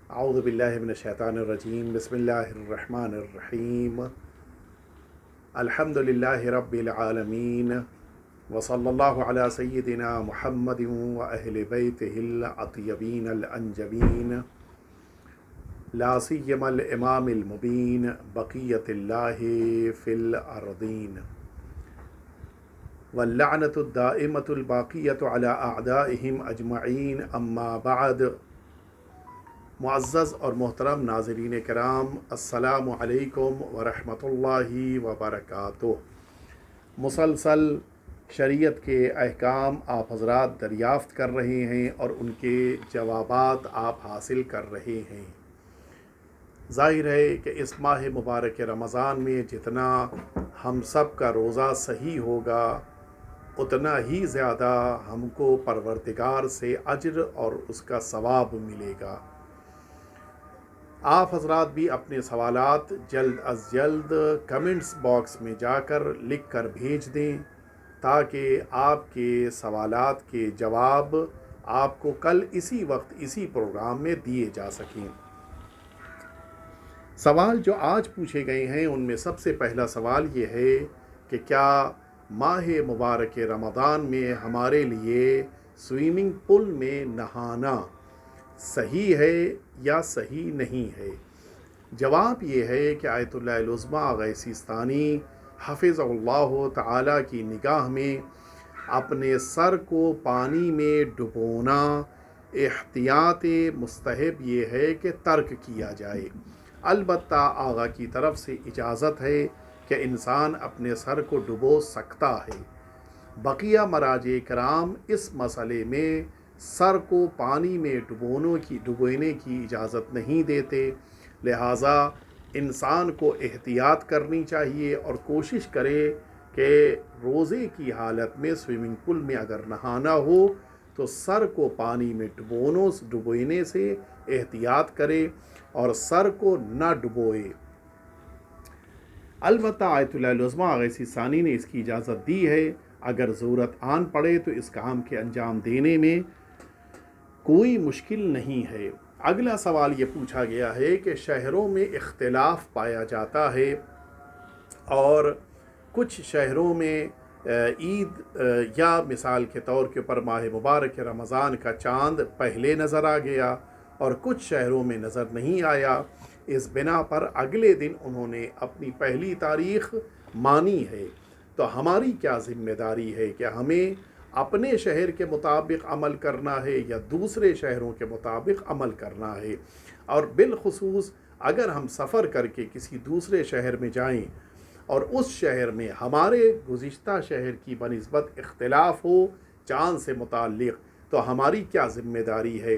اعوذ باللہ من الشیطان الرجیم بسم اللہ الرحمن الرحیم الحمد للہ رب العالمین وصلی اللہ علی سیدنا محمد و اہل بیتہ الاطیبین الانجبین لا سیما الامام المبین بقیت اللہ فی الارضین واللعنۃ الدائمۃ الباقیۃ علی اعدائہم اجمعین اما بعد۔ معزز اور محترم ناظرین کرام، السلام علیکم ورحمۃ اللہ وبرکاتہ۔ مسلسل شریعت کے احکام آپ حضرات دریافت کر رہے ہیں اور ان کے جوابات آپ حاصل کر رہے ہیں۔ ظاہر ہے کہ اس ماہ مبارک رمضان میں جتنا ہم سب کا روزہ صحیح ہوگا اتنا ہی زیادہ ہم کو پروردگار سے اجر اور اس کا ثواب ملے گا۔ آپ حضرات بھی اپنے سوالات جلد از جلد کمنٹس باکس میں جا کر لکھ کر بھیج دیں تاکہ آپ کے سوالات کے جواب آپ کو کل اسی وقت اسی پروگرام میں دیے جا سکیں۔ سوال جو آج پوچھے گئے ہیں ان میں سب سے پہلا سوال یہ ہے کہ کیا ماہ مبارک رمضان میں ہمارے لیے سوئمنگ پول میں نہانا صحیح ہے یا صحیح نہیں ہے؟ جواب یہ ہے کہ آیت اللہ العظمیٰ آغا سیستانی حفظ اللہ تعالیٰ کی نگاہ میں اپنے سر کو پانی میں ڈبونا احتیاط مستحب یہ ہے کہ ترک کیا جائے۔ البتہ آغا کی طرف سے اجازت ہے کہ انسان اپنے سر کو ڈبو سکتا ہے۔ بقیہ مراجع کرام اس مسئلے میں سر کو پانی میں ڈبونے کی اجازت نہیں دیتے، لہٰذا انسان کو احتیاط کرنی چاہیے اور کوشش کرے کہ روزے کی حالت میں سوئمنگ پول میں اگر نہانا ہو تو سر کو پانی میں ڈبونے سے احتیاط کرے اور سر کو نہ ڈبوئے۔ البتہ آیت اللہ العظمیٰ آغا ثانی نے اس کی اجازت دی ہے، اگر ضرورت آن پڑے تو اس کام کے انجام دینے میں کوئی مشکل نہیں ہے۔ اگلا سوال یہ پوچھا گیا ہے کہ شہروں میں اختلاف پایا جاتا ہے اور کچھ شہروں میں عید یا مثال کے طور کے اوپر ماہ مبارک رمضان کا چاند پہلے نظر آ گیا اور کچھ شہروں میں نظر نہیں آیا۔ اس بنا پر اگلے دن انہوں نے اپنی پہلی تاریخ مانی ہے، تو ہماری کیا ذمہ داری ہے کہ ہمیں اپنے شہر کے مطابق عمل کرنا ہے یا دوسرے شہروں کے مطابق عمل کرنا ہے؟ اور بالخصوص اگر ہم سفر کر کے کسی دوسرے شہر میں جائیں اور اس شہر میں ہمارے گزشتہ شہر کی بنسبت اختلاف ہو چاند سے متعلق، تو ہماری کیا ذمہ داری ہے؟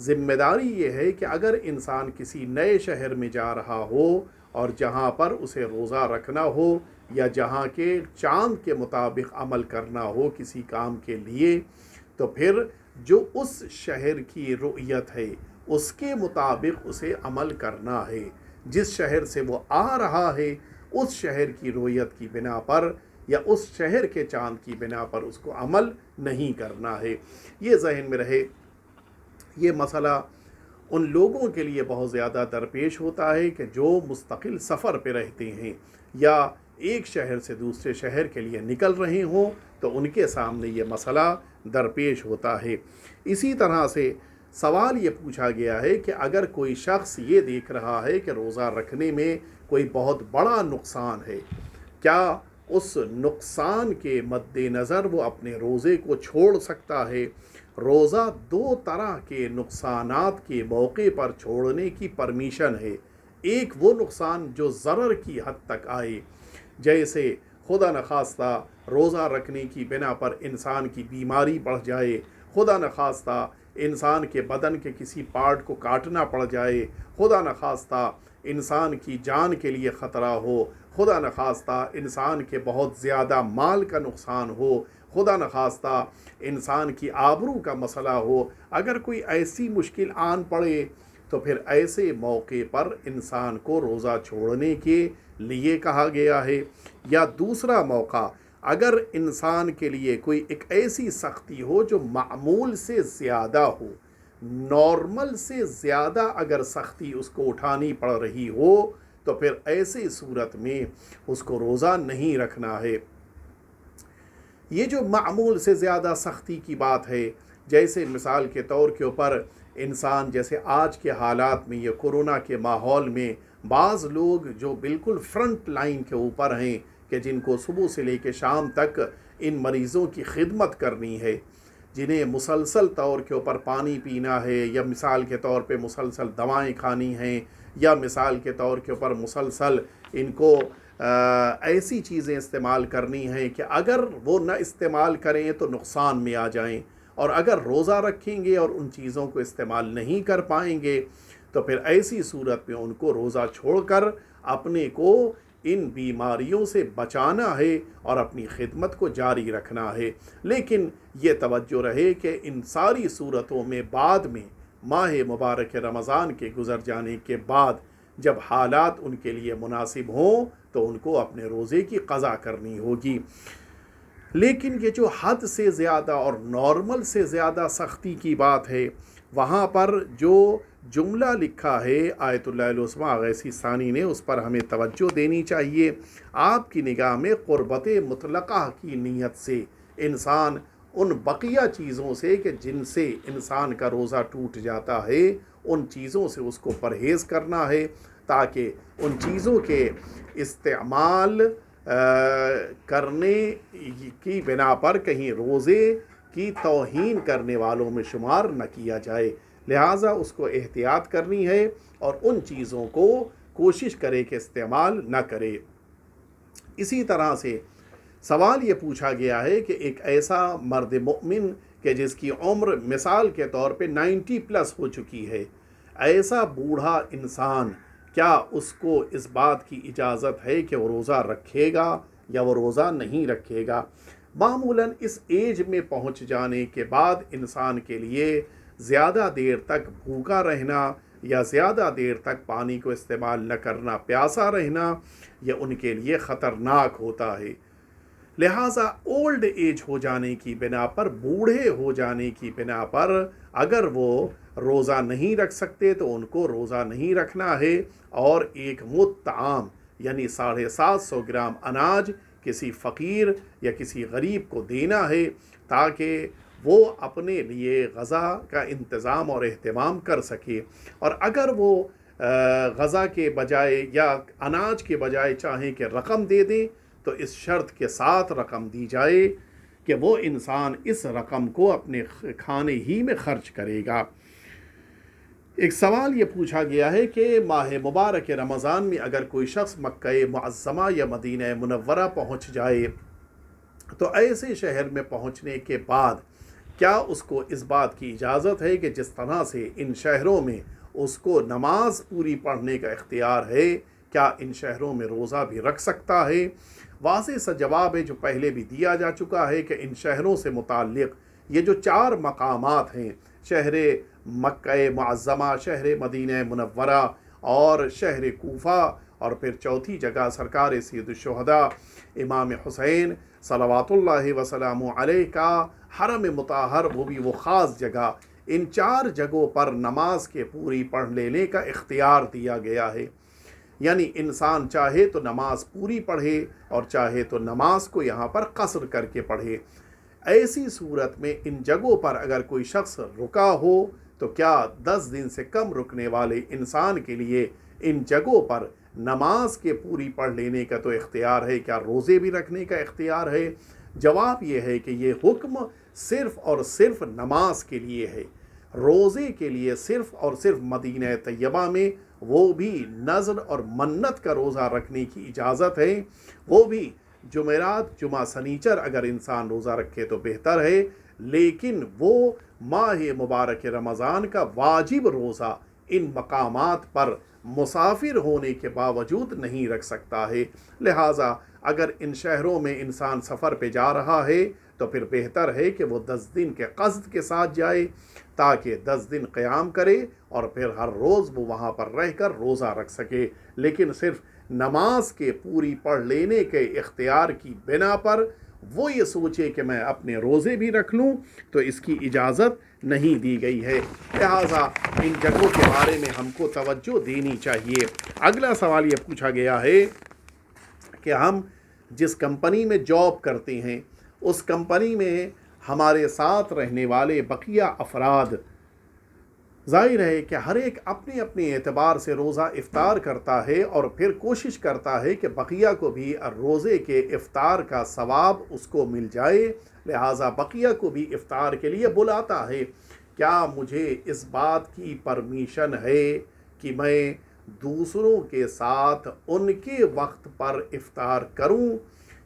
ذمہ داری یہ ہے کہ اگر انسان کسی نئے شہر میں جا رہا ہو اور جہاں پر اسے روزہ رکھنا ہو یا جہاں کے چاند کے مطابق عمل کرنا ہو کسی کام کے لیے، تو پھر جو اس شہر کی رؤیت ہے اس کے مطابق اسے عمل کرنا ہے۔ جس شہر سے وہ آ رہا ہے اس شہر کی رؤیت کی بنا پر یا اس شہر کے چاند کی بنا پر اس کو عمل نہیں کرنا ہے۔ یہ ذہن میں رہے۔ یہ مسئلہ ان لوگوں کے لیے بہت زیادہ درپیش ہوتا ہے کہ جو مستقل سفر پہ رہتے ہیں یا ایک شہر سے دوسرے شہر کے لیے نکل رہے ہوں، تو ان کے سامنے یہ مسئلہ درپیش ہوتا ہے۔ اسی طرح سے سوال یہ پوچھا گیا ہے کہ اگر کوئی شخص یہ دیکھ رہا ہے کہ روزہ رکھنے میں کوئی بہت بڑا نقصان ہے، کیا اس نقصان کے مد نظر وہ اپنے روزے کو چھوڑ سکتا ہے؟ روزہ دو طرح کے نقصانات کے موقع پر چھوڑنے کی پرمیشن ہے۔ ایک وہ نقصان جو ضرر کی حد تک آئے، جیسے خدا نخواستہ روزہ رکھنے کی بنا پر انسان کی بیماری بڑھ جائے، خدا نخواستہ انسان کے بدن کے کسی پارٹ کو کاٹنا پڑ جائے، خدا نخواستہ انسان کی جان کے لیے خطرہ ہو، خدا نخواستہ انسان کے بہت زیادہ مال کا نقصان ہو، خدا نخواستہ انسان کی آبرو کا مسئلہ ہو، اگر کوئی ایسی مشکل آن پڑے تو پھر ایسے موقع پر انسان کو روزہ چھوڑنے کے لیے کہا گیا ہے۔ یا دوسرا موقع، اگر انسان کے لیے کوئی ایک ایسی سختی ہو جو معمول سے زیادہ ہو، نارمل سے زیادہ اگر سختی اس کو اٹھانی پڑ رہی ہو تو پھر ایسی صورت میں اس کو روزہ نہیں رکھنا ہے۔ یہ جو معمول سے زیادہ سختی کی بات ہے، جیسے مثال کے طور کے اوپر انسان، جیسے آج کے حالات میں، یہ کورونا کے ماحول میں بعض لوگ جو بالکل فرنٹ لائن کے اوپر ہیں، کہ جن کو صبح سے لے کے شام تک ان مریضوں کی خدمت کرنی ہے، جنہیں مسلسل طور کے اوپر پانی پینا ہے، یا مثال کے طور پہ مسلسل دوائیں کھانی ہیں، یا مثال کے طور کے اوپر مسلسل ان کو ایسی چیزیں استعمال کرنی ہیں کہ اگر وہ نہ استعمال کریں تو نقصان میں آ جائیں، اور اگر روزہ رکھیں گے اور ان چیزوں کو استعمال نہیں کر پائیں گے تو پھر ایسی صورت میں ان کو روزہ چھوڑ کر اپنے کو ان بیماریوں سے بچانا ہے اور اپنی خدمت کو جاری رکھنا ہے۔ لیکن یہ توجہ رہے کہ ان ساری صورتوں میں بعد میں ماہ مبارک رمضان کے گزر جانے کے بعد جب حالات ان کے لیے مناسب ہوں تو ان کو اپنے روزے کی قضا کرنی ہوگی۔ لیکن یہ جو حد سے زیادہ اور نارمل سے زیادہ سختی کی بات ہے، وہاں پر جو جملہ لکھا ہے آیت اللہ العظمیٰ غیثی ثانی نے، اس پر ہمیں توجہ دینی چاہیے۔ آپ کی نگاہ میں قربت مطلقہ کی نیت سے انسان ان بقیہ چیزوں سے کہ جن سے انسان کا روزہ ٹوٹ جاتا ہے، ان چیزوں سے اس کو پرہیز کرنا ہے، تاکہ ان چیزوں کے استعمال کرنے کی بنا پر کہیں روزے کی توہین کرنے والوں میں شمار نہ کیا جائے۔ لہٰذا اس کو احتیاط کرنی ہے اور ان چیزوں کو کوشش کرے کہ استعمال نہ کرے۔ اسی طرح سے سوال یہ پوچھا گیا ہے کہ ایک ایسا مرد مومن کہ جس کی عمر مثال کے طور پہ 90+ ہو چکی ہے، ایسا بوڑھا انسان، کیا اس کو اس بات کی اجازت ہے کہ وہ روزہ رکھے گا یا وہ روزہ نہیں رکھے گا؟ معمولاً اس ایج میں پہنچ جانے کے بعد انسان کے لیے زیادہ دیر تک بھوکا رہنا یا زیادہ دیر تک پانی کو استعمال نہ کرنا، پیاسا رہنا، یہ ان کے لیے خطرناک ہوتا ہے۔ لہٰذا اولڈ ایج ہو جانے کی بنا پر، بوڑھے ہو جانے کی بنا پر اگر وہ روزہ نہیں رکھ سکتے تو ان کو روزہ نہیں رکھنا ہے، اور ایک مد طعام یعنی 750 گرام اناج کسی فقیر یا کسی غریب کو دینا ہے، تاکہ وہ اپنے لیے غذا کا انتظام اور اہتمام کر سکے۔ اور اگر وہ غذا کے بجائے یا اناج کے بجائے چاہیں کہ رقم دے دیں تو اس شرط کے ساتھ رقم دی جائے کہ وہ انسان اس رقم کو اپنے کھانے ہی میں خرچ کرے گا۔ ایک سوال یہ پوچھا گیا ہے کہ ماہ مبارک رمضان میں اگر کوئی شخص مکہ معظمہ یا مدینہ منورہ پہنچ جائے تو ایسے شہر میں پہنچنے کے بعد کیا اس کو اس بات کی اجازت ہے کہ جس طرح سے ان شہروں میں اس کو نماز پوری پڑھنے کا اختیار ہے، کیا ان شہروں میں روزہ بھی رکھ سکتا ہے؟ واضح سا جواب ہے جو پہلے بھی دیا جا چکا ہے کہ ان شہروں سے متعلق یہ جو 4 مقامات ہیں، شہر مکہ معظمہ، شہر مدینہ منورہ اور شہر کوفہ، اور پھر چوتھی جگہ سرکار سید الشہداء امام حسین صلوات اللہ وسلام علیہ کا حرم مطہر، وہ بھی وہ خاص جگہ، ان 4 جگہوں پر نماز کے پوری پڑھ لینے کا اختیار دیا گیا ہے۔ یعنی انسان چاہے تو نماز پوری پڑھے اور چاہے تو نماز کو یہاں پر قصر کر کے پڑھے۔ ایسی صورت میں ان جگہوں پر اگر کوئی شخص رکا ہو تو کیا 10 دن سے کم رکنے والے انسان کے لیے ان جگہوں پر نماز کے پوری پڑھ لینے کا تو اختیار ہے، کیا روزے بھی رکھنے کا اختیار ہے؟ جواب یہ ہے کہ یہ حکم صرف اور صرف نماز کے لیے ہے۔ روزے کے لیے صرف اور صرف مدینہ طیبہ میں وہ بھی نذر اور منت کا روزہ رکھنے کی اجازت ہے، وہ بھی جمعرات، جمعہ، سنیچر اگر انسان روزہ رکھے تو بہتر ہے، لیکن وہ ماہ مبارک رمضان کا واجب روزہ ان مقامات پر مسافر ہونے کے باوجود نہیں رکھ سکتا ہے۔ لہٰذا اگر ان شہروں میں انسان سفر پہ جا رہا ہے تو پھر بہتر ہے کہ وہ 10 دن کے قصد کے ساتھ جائے، تاکہ 10 دن قیام کرے اور پھر ہر روز وہ وہاں پر رہ کر روزہ رکھ سکے۔ لیکن صرف نماز کے پوری پڑھ لینے کے اختیار کی بنا پر وہ یہ سوچے کہ میں اپنے روزے بھی رکھ لوں تو اس کی اجازت نہیں دی گئی ہے۔ لہٰذا ان جگہوں کے بارے میں ہم کو توجہ دینی چاہیے۔ اگلا سوال یہ پوچھا گیا ہے کہ ہم جس کمپنی میں جاب کرتے ہیں اس کمپنی میں ہمارے ساتھ رہنے والے بقیہ افراد، ظاہر ہے کہ ہر ایک اپنے اپنے اعتبار سے روزہ افطار کرتا ہے اور پھر کوشش کرتا ہے کہ بقیہ کو بھی روزے کے افطار کا ثواب اس کو مل جائے، لہٰذا بقیہ کو بھی افطار کے لیے بلاتا ہے۔ کیا مجھے اس بات کی پرمیشن ہے کہ میں دوسروں کے ساتھ ان کے وقت پر افطار کروں؟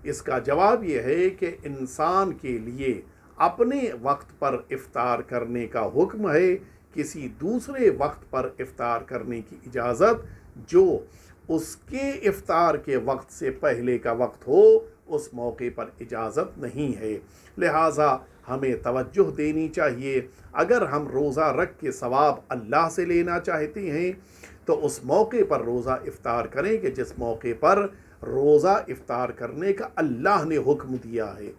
اس کا جواب یہ ہے کہ انسان کے لیے اپنے وقت پر افطار کرنے کا حکم ہے، کسی دوسرے وقت پر افطار کرنے کی اجازت جو اس کے افطار کے وقت سے پہلے کا وقت ہو اس موقع پر اجازت نہیں ہے۔ لہٰذا ہمیں توجہ دینی چاہیے۔ اگر ہم روزہ رکھ کے ثواب اللہ سے لینا چاہتے ہیں تو اس موقع پر روزہ افطار کریں کہ جس موقع پر روزہ افطار کرنے کا اللہ نے حکم دیا ہے۔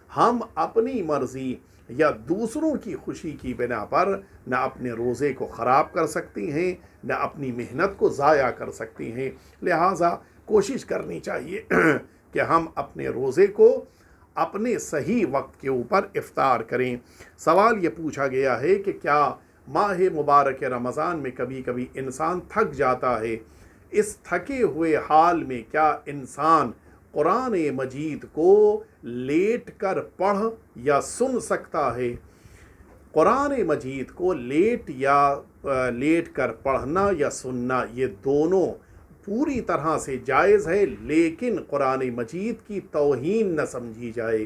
ہم اپنی مرضی یا دوسروں کی خوشی کی بنا پر نہ اپنے روزے کو خراب کر سکتی ہیں نہ اپنی محنت کو ضائع کر سکتی ہیں۔ لہٰذا کوشش کرنی چاہیے کہ ہم اپنے روزے کو اپنے صحیح وقت کے اوپر افطار کریں۔ سوال یہ پوچھا گیا ہے کہ کیا ماہ مبارک رمضان میں کبھی کبھی انسان تھک جاتا ہے، اس تھکے ہوئے حال میں کیا انسان قرآن مجید کو لیٹ کر پڑھ یا سن سکتا ہے؟ قرآن مجید کو لیٹ کر پڑھنا یا سننا یہ دونوں پوری طرح سے جائز ہے، لیکن قرآن مجید کی توہین نہ سمجھی جائے۔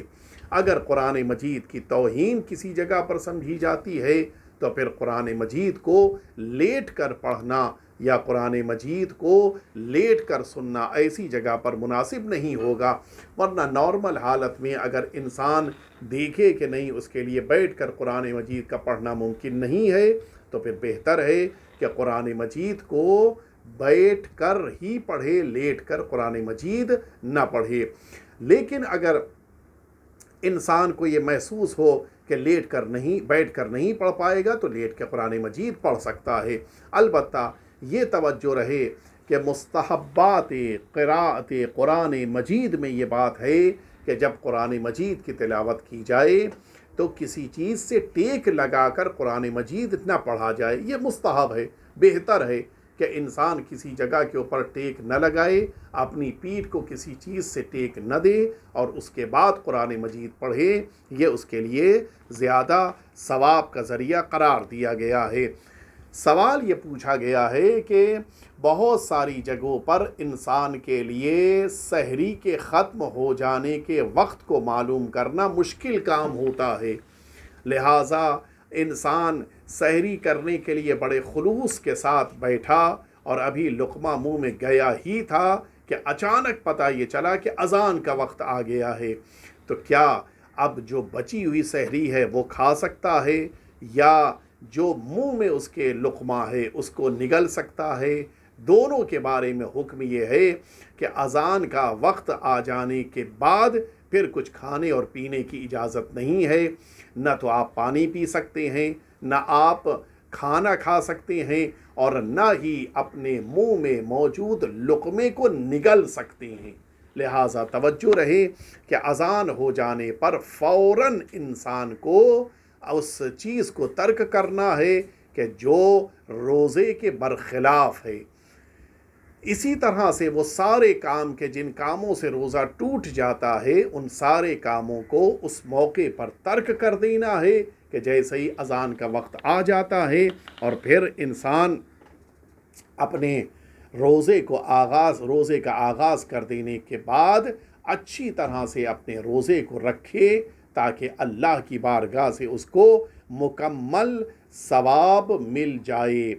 اگر قرآن مجید کی توہین کسی جگہ پر سمجھی جاتی ہے تو پھر قرآن مجید کو لیٹ کر پڑھنا یا قرآن مجید کو لیٹ کر سننا ایسی جگہ پر مناسب نہیں ہوگا، ورنہ نارمل حالت میں اگر انسان دیکھے کہ نہیں اس کے لیے بیٹھ کر قرآن مجید کا پڑھنا ممکن نہیں ہے تو پھر بہتر ہے کہ قرآن مجید کو بیٹھ کر ہی پڑھے، لیٹ کر قرآن مجید نہ پڑھے۔ لیکن اگر انسان کو یہ محسوس ہو کہ بیٹھ کر نہیں پڑھ پائے گا تو لیٹ کے قرآن مجید پڑھ سکتا ہے۔ البتہ یہ توجہ رہے کہ مستحبات قراءت قرآن مجید میں یہ بات ہے کہ جب قرآن مجید کی تلاوت کی جائے تو کسی چیز سے ٹیک لگا کر قرآن مجید نہ پڑھا جائے۔ یہ مستحب ہے، بہتر ہے کہ انسان کسی جگہ کے اوپر ٹیک نہ لگائے، اپنی پیٹھ کو کسی چیز سے ٹیک نہ دے اور اس کے بعد قرآن مجید پڑھے، یہ اس کے لیے زیادہ ثواب کا ذریعہ قرار دیا گیا ہے۔ سوال یہ پوچھا گیا ہے کہ بہت ساری جگہوں پر انسان کے لیے سحری کے ختم ہو جانے کے وقت کو معلوم کرنا مشکل کام ہوتا ہے، لہٰذا انسان سحری کرنے کے لیے بڑے خلوص کے ساتھ بیٹھا اور ابھی لقمہ منہ میں گیا ہی تھا کہ اچانک پتہ یہ چلا کہ اذان کا وقت آ گیا ہے، تو کیا اب جو بچی ہوئی سحری ہے وہ کھا سکتا ہے یا جو منہ میں اس کے لقمہ ہے اس کو نگل سکتا ہے؟ دونوں کے بارے میں حکم یہ ہے کہ اذان کا وقت آ جانے کے بعد پھر کچھ کھانے اور پینے کی اجازت نہیں ہے، نہ تو آپ پانی پی سکتے ہیں، نہ آپ کھانا کھا سکتے ہیں اور نہ ہی اپنے منہ میں موجود لقمے کو نگل سکتے ہیں۔ لہٰذا توجہ رہے کہ اذان ہو جانے پر فوراً انسان کو اس چیز کو ترک کرنا ہے کہ جو روزے کے برخلاف ہے۔ اسی طرح سے وہ سارے کام کے جن کاموں سے روزہ ٹوٹ جاتا ہے ان سارے کاموں کو اس موقع پر ترک کر دینا ہے کہ جیسے ہی اذان کا وقت آ جاتا ہے اور پھر انسان اپنے روزے کا آغاز کر دینے کے بعد اچھی طرح سے اپنے روزے کو رکھے تاکہ اللہ کی بارگاہ سے اس کو مکمل ثواب مل جائے۔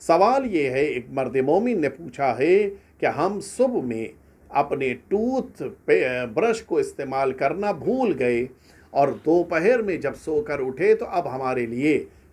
سوال یہ ہے، ایک مرد مومن نے پوچھا ہے کہ ہم صبح میں اپنے ٹوتھ برش کو استعمال کرنا بھول گئے اور دوپہر میں جب سو کر اٹھے تو اب ہمارے لیے